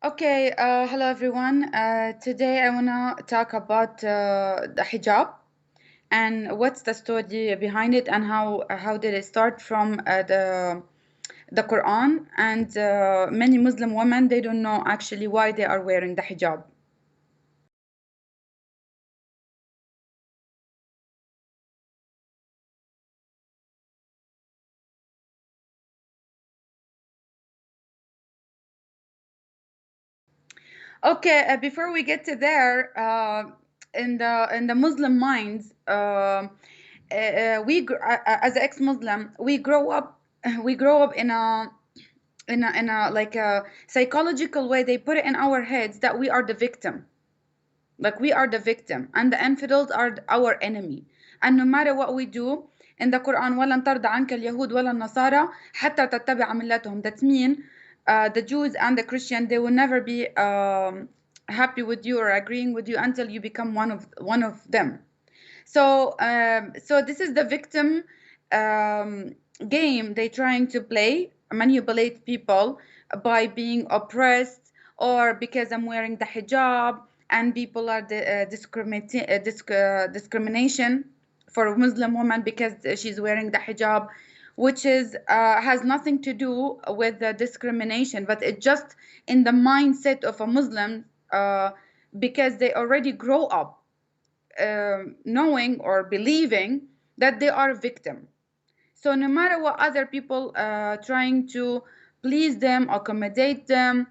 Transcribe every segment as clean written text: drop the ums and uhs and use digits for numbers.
Okay, hello everyone. Today I want to talk about the hijab and what's the story behind it and how did it start from the Quran, and many Muslim women, they don't know actually why they are wearing the hijab. Okay, before we get to there, in the Muslim minds, as ex-Muslim, we grow up in a like a psychological way. They put it in our heads that we are the victim, like we are the victim, and the infidels are our enemy. And no matter what we do, in the Quran, وَلَن تَرْضَ عَنْكَ الْيَهُودُ وَلَا النَّصَارَى حَتَّى تَتَّبِعَ مِلَّتُهُم. That means the Jews and the Christian, they will never be happy with you or agreeing with you until you become one of them. So this is the victim um, game they trying to play, manipulate people by being oppressed, or because I'm wearing the hijab and people are discrimination for Muslim woman because she's wearing the hijab, which is has nothing to do with the discrimination, but it just in the mindset of a Muslim, because they already grow up knowing or believing that they are a victim. So no matter what other people trying to please them, accommodate them,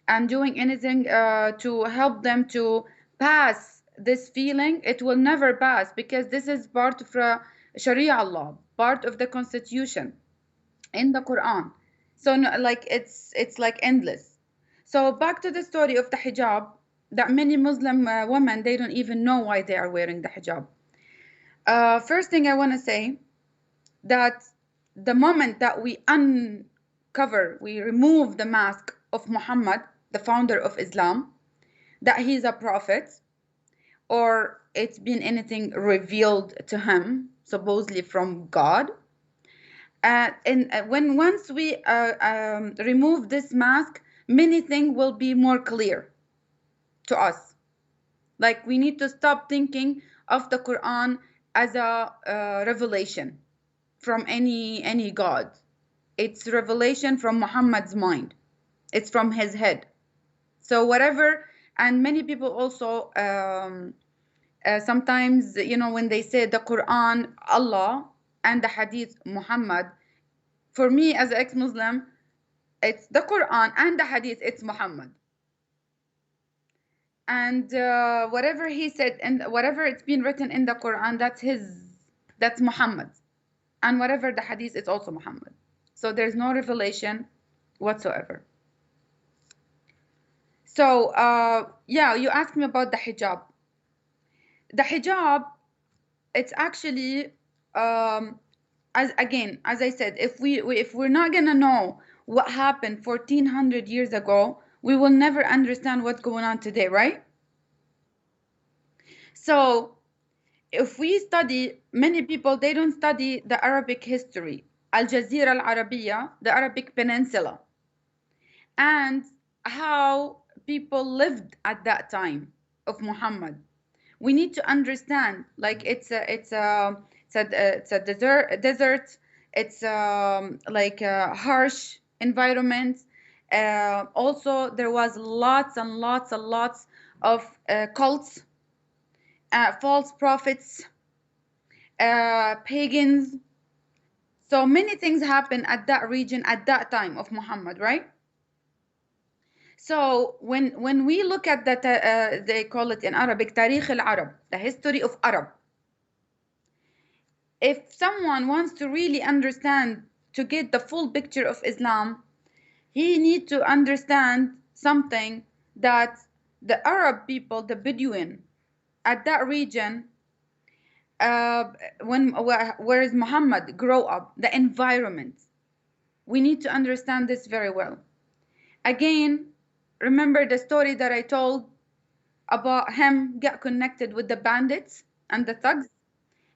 and doing anything to help them to pass this feeling, it will never pass because this is part of Sharia law, part of the constitution in the Quran. So no, like it's like endless. So back to the story of the hijab, that many Muslim women, they don't even know why they are wearing the hijab. First thing I want to say, that the moment that we uncover, we remove the mask of Muhammad, the founder of Islam, that he's a prophet, or it's been anything revealed to him, supposedly from God. And when once we remove this mask, many things will be more clear to us. Like we need to stop thinking of the Quran as a revelation from any god. It's revelation from Muhammad's mind. It's from his head. So whatever, and many people also sometimes, when they say the Quran, Allah, and the Hadith, Muhammad. For me, as an ex-Muslim, it's the Quran and the Hadith. It's Muhammad, and whatever he said and whatever it's been written in the Quran, that's Muhammad, and whatever the Hadith is also Muhammad. So there's no revelation whatsoever. So yeah, you asked me about the hijab. The hijab, it's actually as I said, if we're not gonna know what happened 1400 years ago, we will never understand what's going on today, right? So if we study, many people, they don't study the Arabic history, Al Jazeera Al Arabiya, the Arabic Peninsula, and how people lived at that time of Muhammad. We need to understand, like it's a desert. It's like a harsh environment. Also, there was lots and lots and lots of cults, false prophets, pagans. So many things happened at that region at that time of Muhammad, right? So when we look at that, they call it in Arabic تاريخ العرب, the history of Arab. If someone wants to really understand, to get the full picture of Islam, he needs to understand something, that the Arab people, the Bedouin, at that region, uh, where is Muhammad grow up, the environment. We need to understand this very well. Again, remember the story that I told about him get connected with the bandits and the thugs,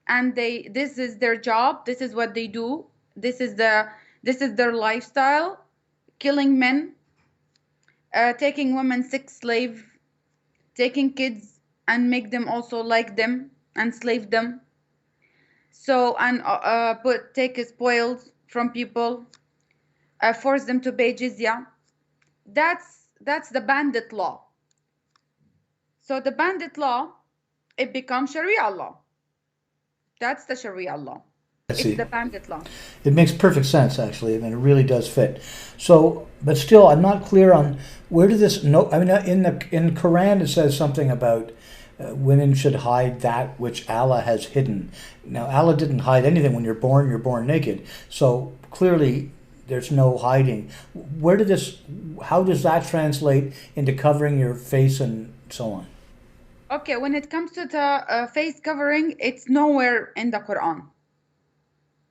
and this is their job, this is what they do, this is their lifestyle, killing men, taking women sex slave, taking kids and make them also like them and slave them. So and take spoils from people, force them to pay jizya. That's the bandit law. So the bandit law, it becomes Sharia law. That's the Sharia law. I It's see. the bandit law. It makes perfect sense, actually. I mean, it really does fit. So, but still, I'm not clear on where did this. No, I mean, in Quran it says something about women should hide that which Allah has hidden. Now, Allah didn't hide anything. When you're born naked. So clearly, there's no hiding. Where did this? How does that translate into covering your face and so on? Okay, when it comes to the face covering, it's nowhere in the Quran.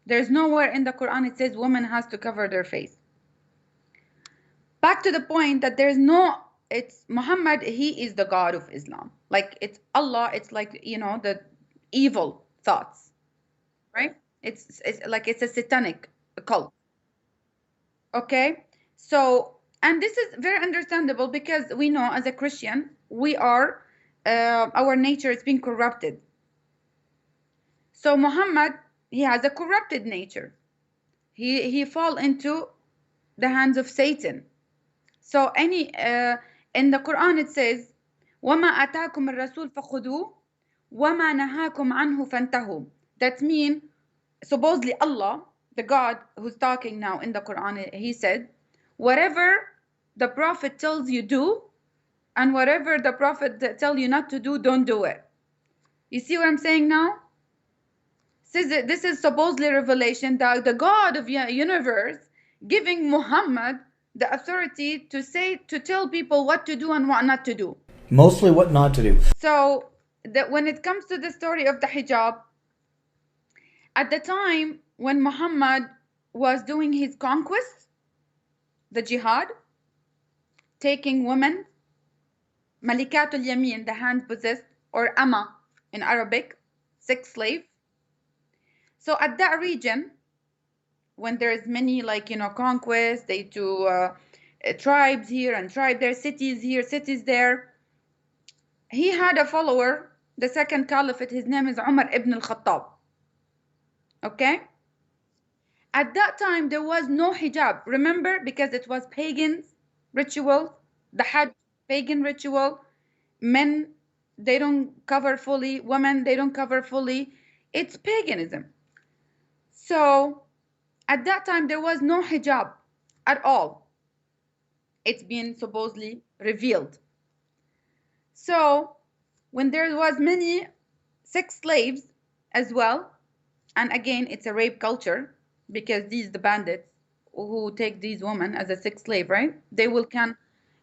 There's nowhere in the Quran it says woman has to cover their face. Back to the point that there's no, it's Muhammad, he is the God of Islam. Like it's Allah, it's like, the evil thoughts, right? It's like it's a satanic cult. Okay? So, and this is very understandable because we know as a Christian, we are, our nature is being corrupted. So Muhammad, he has a corrupted nature. He fall into the hands of Satan. So in the Quran it says, وَمَا أَتَاكُمُ الرَّسُولُ فَخُذُوهُ وَمَا نَهَاكُمْ عَنْهُ فَانْتَهُوا. That means supposedly Allah, the God who's talking now in the Quran, he said, whatever the Prophet tells you do, and whatever the Prophet tell you not to do, don't do it. You see what I'm saying now? This is supposedly revelation that the God of universe giving Muhammad the authority to tell people what to do and what not to do. Mostly what not to do. So that when it comes to the story of the hijab, at the time when Muhammad was doing his conquest, the jihad, taking women, malikatul yamin, the hand possessed, or ama in Arabic, sex slave. So at that region, when there's many conquests, they do tribes here and tribe there, cities here, cities there. He had a follower, the second caliphate, his name is Umar ibn al-Khattab. Okay? At that time, there was no hijab. Remember? Because it was pagan ritual, the Hajj pagan ritual. Men, they don't cover fully. Women, they don't cover fully. It's paganism. So, at that time, there was no hijab at all. It's been supposedly revealed. So, when there was many sex slaves as well, and again, it's a rape culture because these the bandits who take these women as a sex slave, right? They will can,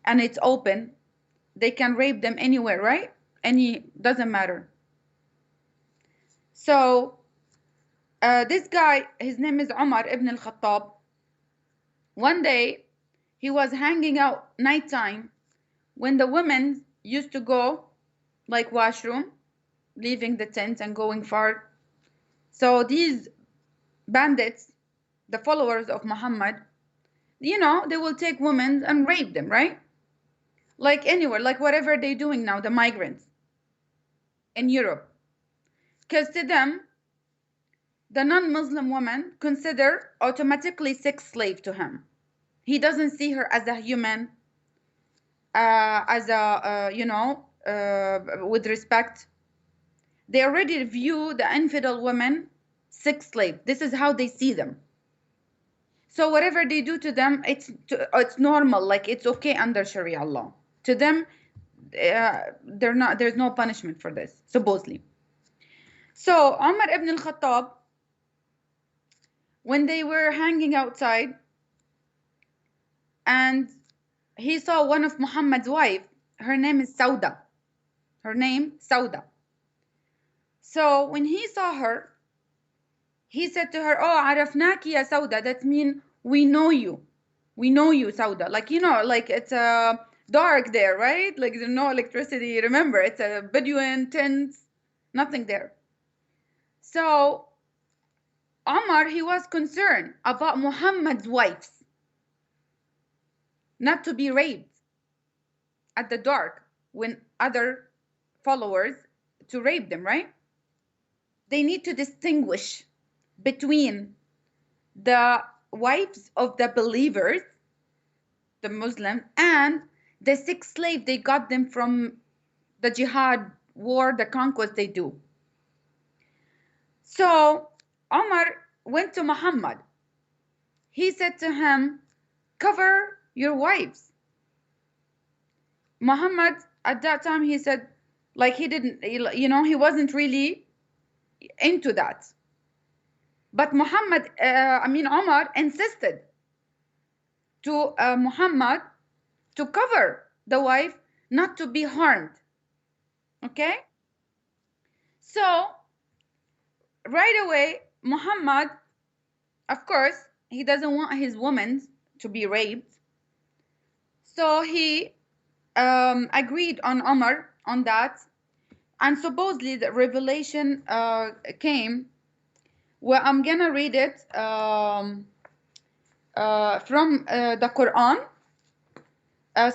and it's open. They can rape them anywhere, right? Doesn't matter. So this guy, his name is Umar ibn al-Khattab. One day, he was hanging out nighttime when the women used to go like washroom, leaving the tent and going far. So these bandits, the followers of Muhammad, they will take women and rape them, right? Like anywhere, like whatever they're doing now, the migrants in Europe. Because to them, the non-Muslim woman consider automatically sex slave to him. He doesn't see her as a human, as a, with respect. They already view the infidel women sex slave. This is how they see them. So whatever they do to them, it's normal, like it's okay under Sharia law. To them, there's no punishment for this, supposedly. So Umar ibn al-Khattab, when they were hanging outside, and he saw one of Muhammad's wife, her name is Sauda. Her name, Sauda. So when he saw her, he said to her, "Oh, arafnaki ya Sauda." That means we know you. We know you, Sauda. Like, like it's dark there, right? Like there's no electricity. Remember, it's a Bedouin tents, nothing there. So Omar, he was concerned about Muhammad's wives not to be raped. at the dark when other followers to rape them, right? They need to distinguish between the wives of the believers, the Muslim, and the six slaves they got them from the jihad war, the conquest they do. So Omar went to Muhammad. He said to him, cover your wives. Muhammad at that time, he said, like, he didn't, he wasn't really into that. But Omar insisted to Muhammad to cover the wife, not to be harmed. Okay? So right away, Muhammad, of course, he doesn't want his women to be raped. So he agreed on Omar on that. And supposedly the revelation came. Well, I'm gonna read it from the Quran,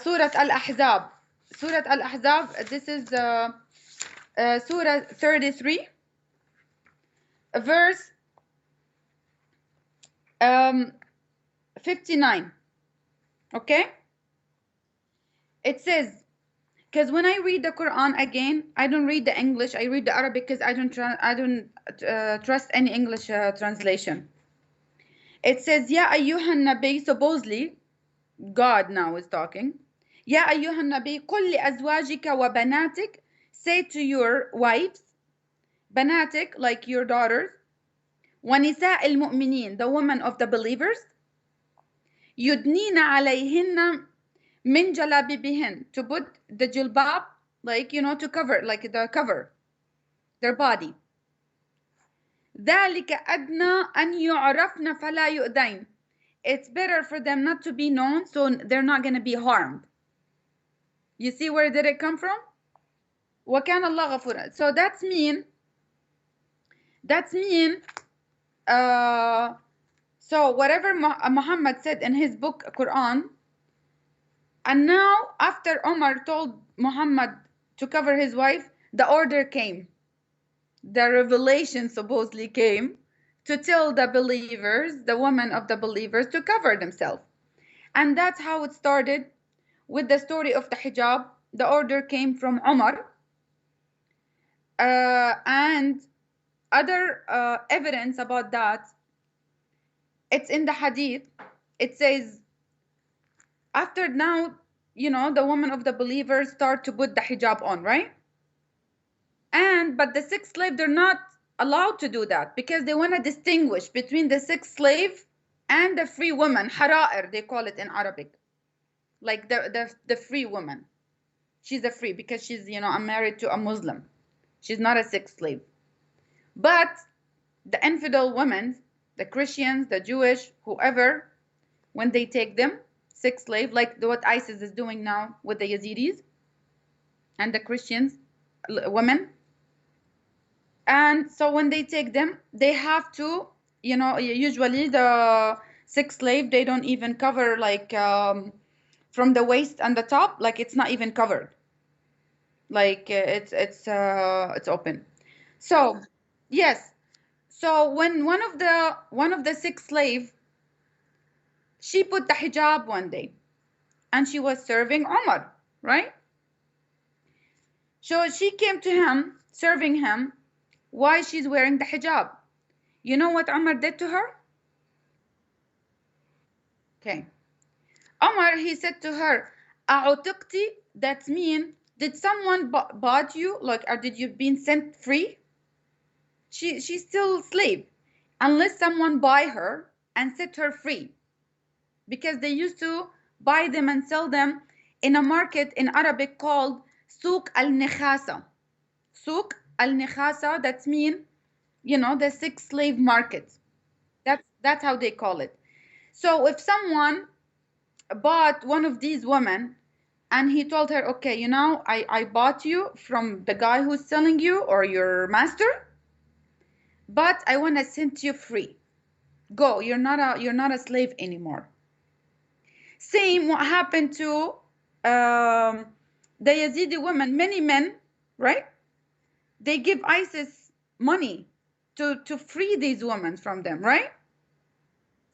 Surah Al-Ahzab. Surah Al-Ahzab, this is Surah 33, verse 59. Okay? It says, because when I read the Quran again, I don't read the English. I read the Arabic because I don't trust any English translation. It says, Ya ayyuhan nabi, supposedly, God now is talking. Ya ayyuhan nabi, qul li azwajika wa banatik, say to your wives, banatik, like your daughters, wa nisa al-mu'minin, the women of the believers, yudnina alayhinna min jalabibihin, to put the jilbab, like, to cover, like the cover, their body. ذَلِكَ أَدْنَى أَنْ يُعْرَفْنَ فَلَا يُؤْذَيْنَ. It's better for them not to be known, so they're not going to be harmed. You see where did it come from? وَكَانَ اللَّهُ غَفُورًا. So that's mean, so whatever Muhammad said in his book, Quran, and now after Omar told Muhammad to cover his wife, the order came. The revelation supposedly came to tell the believers, the women of the believers, to cover themselves. And that's how it started with the story of the hijab. The order came from Omar. And other evidence about that, it's in the hadith. It says, after now, the women of the believers start to put the hijab on, right? But the sixth slave, they're not allowed to do that because they want to distinguish between the sixth slave and the free woman, hara'ir, they call it in Arabic. Like the free woman. She's a free because she's, married to a Muslim. She's not a sixth slave. But the infidel women, the Christians, the Jewish, whoever, when they take them, sixth slave, like what ISIS is doing now with the Yazidis and the Christians, women. And so when they take them, they have to, usually the sixth slave, they don't even cover, like, from the waist and the top, like it's not even covered. Like it's open. So yes. So when one of the six slave, she put the hijab one day, and she was serving Omar, right? So she came to him, serving him, why she's wearing the hijab. You know what Omar did to her? Okay. Omar, he said to her, "A'utiqti," that means, did someone bought you, like, or did you been sent free? She's still a slave, unless someone buy her and set her free. Because they used to buy them and sell them in a market in Arabic called Souk al-Nikhasa. Souk al-Nikhasa, that means, the sixth slave market. That's how they call it. So if someone bought one of these women and he told her, okay, I bought you from the guy who's selling you or your master, but I want to send you free. Go, you're not a slave anymore. Same what happened to the Yazidi women, many men, right? They give ISIS money to free these women from them, right?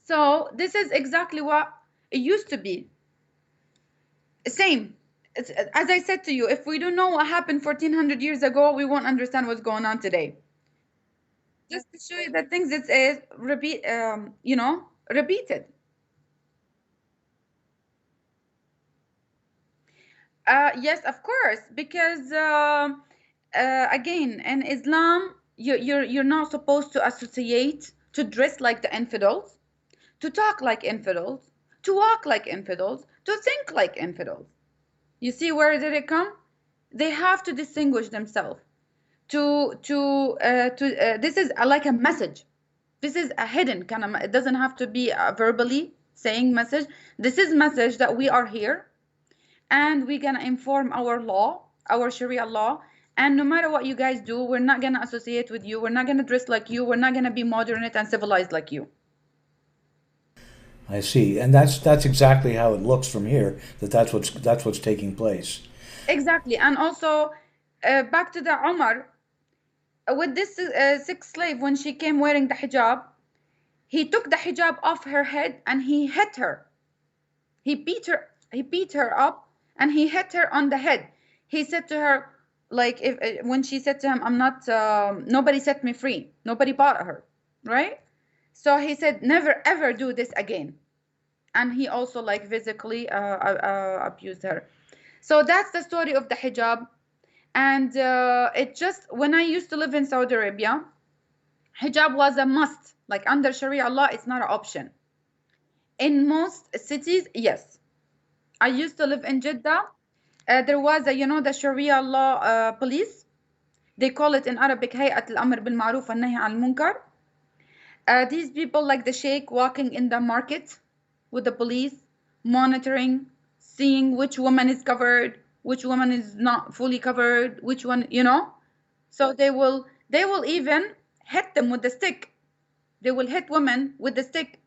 So this is exactly what it used to be. Same. As I said to you, if we don't know what happened 1400 years ago, we won't understand what's going on today. Just to show you that things is repeated. Yes, of course, because again, in Islam, you're not supposed to associate, to dress like the infidels, to talk like infidels, to walk like infidels, to think like infidels. You see where did it come? They have to distinguish themselves. This is like a message. This is a hidden kind of. It doesn't have to be a verbally saying message. This is message that we are here, and we're gonna inform our law, our Sharia law. And no matter what you guys do, we're not gonna associate with you. We're not gonna dress like you. We're not gonna be modern and civilized like you. I see, and that's exactly how it looks from here. That's what's taking place. Exactly. And also, back to the Umar, with this sixth slave, when she came wearing the hijab, he took the hijab off her head and he hit her. He beat her up and he hit her on the head. He said to her, like, if when she said to him, I'm not, nobody set me free, nobody bought her, right? So he said, never ever do this again. And he also like physically abused her. So that's the story of the hijab. And it just, when I used to live in Saudi Arabia, hijab was a must. Like under Sharia law, it's not an option. In most cities, yes. I used to live in Jeddah. There was the Sharia law police. They call it in Arabic هيئة الأمر بالمعروف والنهي عن المنكر. These people, like the sheikh, walking in the market with the police, monitoring, seeing which woman is covered, which woman is not fully covered, which one. So they will even hit them with the stick. They will hit women with the stick,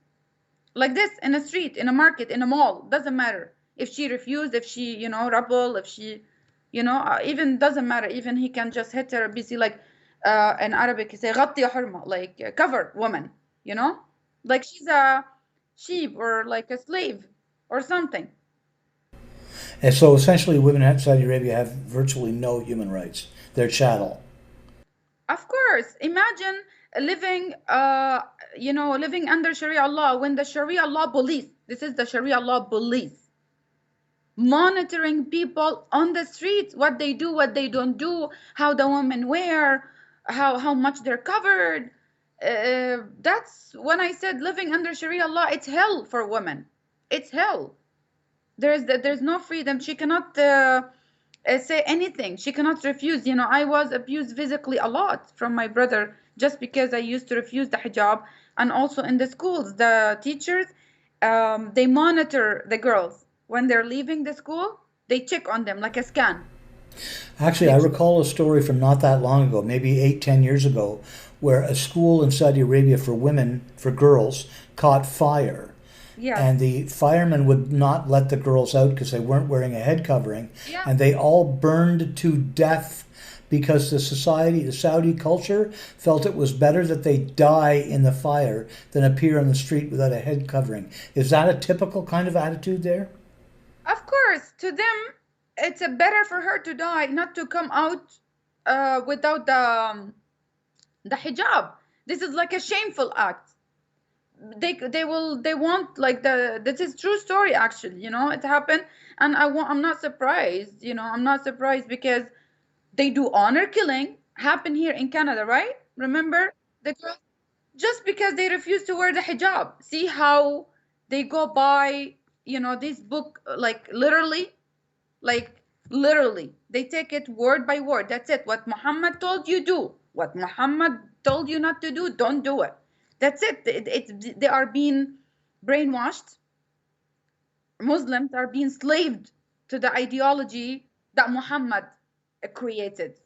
like this, in a street, in a market, in a mall. Doesn't matter if she refused, if she rebel, if she, even doesn't matter. Even he can just hit her, busy, like in Arabic he say غطي حرمة, like cover woman, you know like she's a sheep or like a slave or something. And so essentially, women in Saudi Arabia have virtually no human rights. They're chattel. Of course, imagine living living under Sharia law, when the Sharia law police, this is the Sharia law police, monitoring people on the streets, what they do, what they don't do, how the women wear, how much they're covered. That's when I said living under Sharia law, it's hell for women. It's hell. There's no freedom. She cannot say anything. She cannot refuse. I was abused physically a lot from my brother just because I used to refuse the hijab. And also in the schools, the teachers, they monitor the girls when they're leaving the school. They check on them like a scan. Actually, I Make sure. recall a story from not that long ago, maybe 8, 10 years ago, where a school in Saudi Arabia for women, for girls, caught fire. Yes. And the firemen would not let the girls out because they weren't wearing a head covering. Yeah. And they all burned to death because the Saudi culture felt it was better that they die in the fire than appear on the street without a head covering. Is that a typical kind of attitude there? Of course, to them, it's better for her to die, not to come out without the hijab. This is like a shameful act. They want, like, this is true story, actually, it happened. And I'm not surprised, I'm not surprised, because they do honor killing happen here in Canada, right? Remember the girl, just because they refuse to wear the hijab. See how they go by, this book, like literally they take it word by word. That's it. What Muhammad told you, do. What Muhammad told you not to do, don't do it. That's it. They are being brainwashed. Muslims are being slaved to the ideology that Muhammad created.